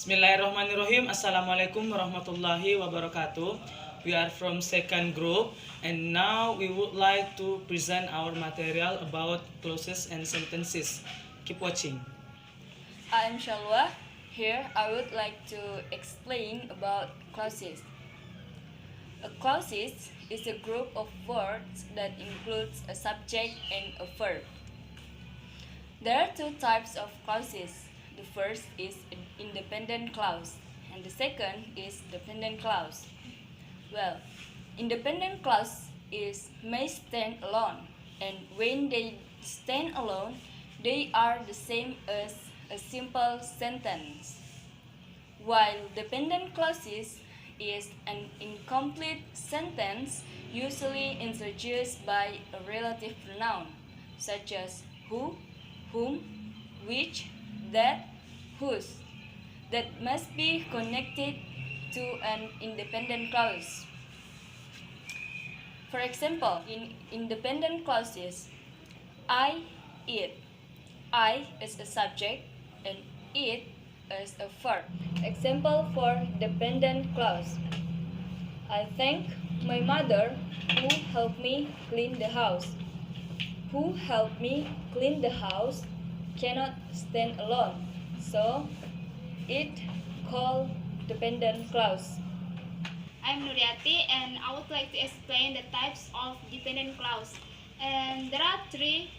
Bismillahirrahmanirrahim. Assalamualaikum warahmatullahi wabarakatuh. We are from second group and now we would like to present our material about clauses and sentences. Keep watching. I'm Shalwa. Here I would like to explain about clauses. A clauses is a group of words that includes a subject and a verb. There are two types of clauses. The first is an independent clause and the second is dependent clause. Well, independent clause may stand alone, and when they stand alone, they are the same as a simple sentence. While dependent clauses is an incomplete sentence usually introduced by a relative pronoun such as who, whom, which, that, whose, that must be connected to an independent clause. For example, in independent clauses, I eat. I is a subject and eat is a verb. Example for dependent clause. I thank my mother who helped me clean the house. Who helped me clean the house cannot stand alone, so it called dependent clause. I'm Nuriati and I would like to explain the types of dependent clause. And there are three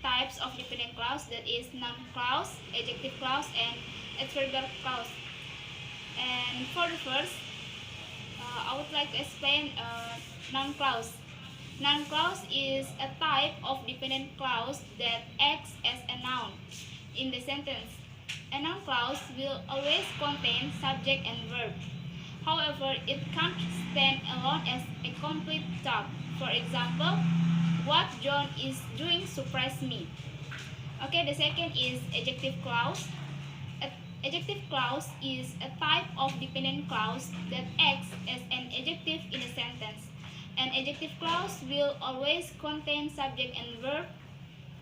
types of dependent clause, that is noun clause, adjective clause, and adverbial clause. And for the first, I would like to explain noun clause. Noun clause is a type of dependent clause that acts as a noun in the sentence. A noun clause will always contain subject and verb. However, it can't stand alone as a complete thought. For example, what John is doing surprised me. Okay, the second is adjective clause. Adjective clause is a type of dependent clause that acts as an adjective in a sentence. An adjective clause will always contain subject and verb.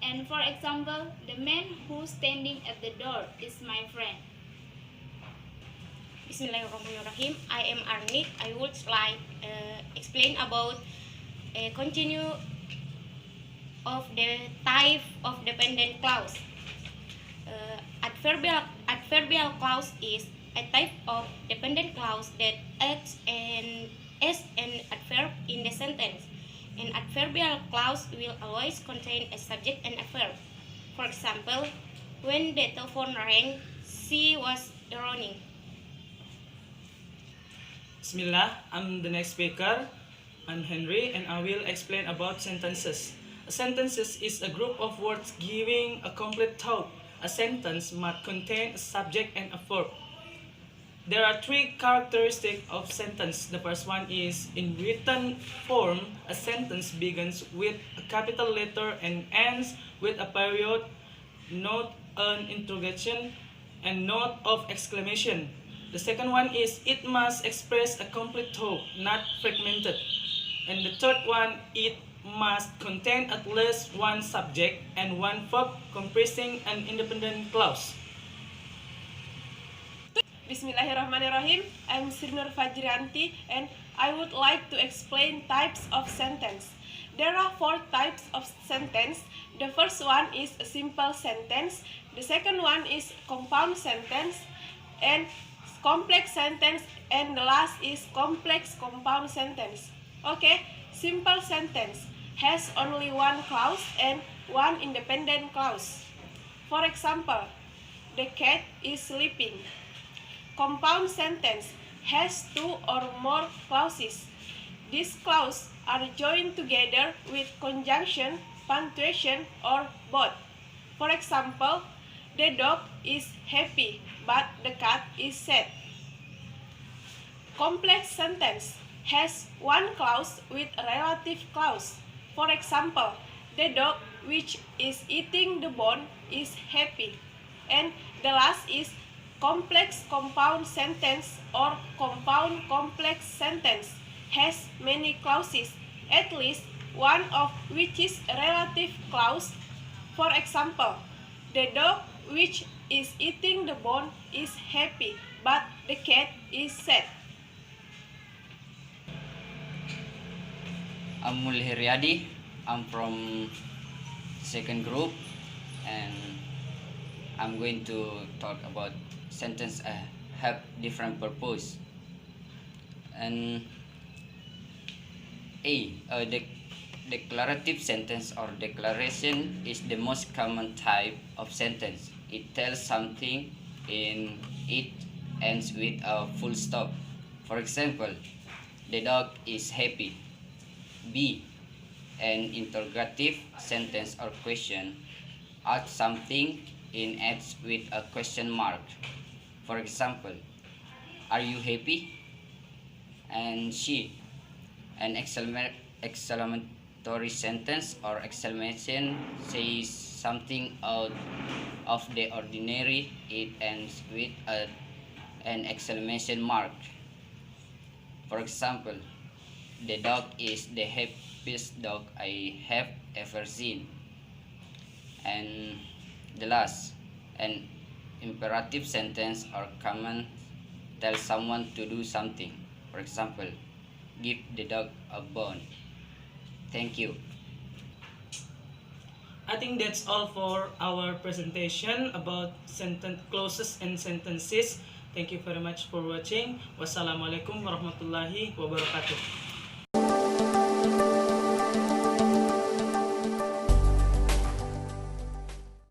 And for example, the man who's standing at the door is my friend. Bismillahirrahmanirrahim. I am Arnik. I would like explain about a continue of the type of dependent clause. Adverbial clause is a type of dependent clause that acts as an adverb in the sentence. An adverbial clause will always contain a subject and a verb. For example, when the telephone rang, she was running. Bismillah, I'm the next speaker. I'm Henry and I will explain about sentences. A sentence is a group of words giving a complete thought. A sentence must contain a subject and a verb. There are three characteristics of sentence. The first one is in written form, a sentence begins with a capital letter and ends with a period, not an interrogation, and note of exclamation. The second one is it must express a complete thought, not fragmented. And the third one, it must contain at least one subject and one verb comprising an independent clause. Bismillahirrahmanirrahim. I'm Srinur Fajrianti and I would like to explain types of sentence. There are four types of sentence. The first one is a simple sentence. The second one is compound sentence and complex sentence, and the last is complex compound sentence. Okay, simple sentence has only one clause and one independent clause. For example, the cat is sleeping. Compound sentence has two or more clauses. These clauses are joined together with conjunction, punctuation, or both. For example, the dog is happy, but the cat is sad. Complex sentence has one clause with a relative clause. For example, the dog which is eating the bone is happy. And the last is complex compound sentence or compound complex sentence has many clauses, at least one of which is a relative clause. For example, the dog which is eating the bone is happy. but the cat is sad. I'm Mulhiryadi. I'm from second group, and I'm going to talk about sentence have different purpose. And a declarative sentence or declaration is the most common type of sentence. It tells something and it ends with a full stop. For example, the dog is happy. B. An interrogative sentence or question asks something and ends with a question mark. For example, are you happy? And C. An exclamatory sentence or exclamation says something out of the ordinary. It ends with an exclamation mark. For example, the dog is the happiest dog I have ever seen. And the last, an imperative sentence or command tells someone to do something. For example, give the dog a bone. Thank you. I think that's all for our presentation about sentence clauses and sentences. Thank you very much for watching. Wassalamualaikum warahmatullahi wabarakatuh.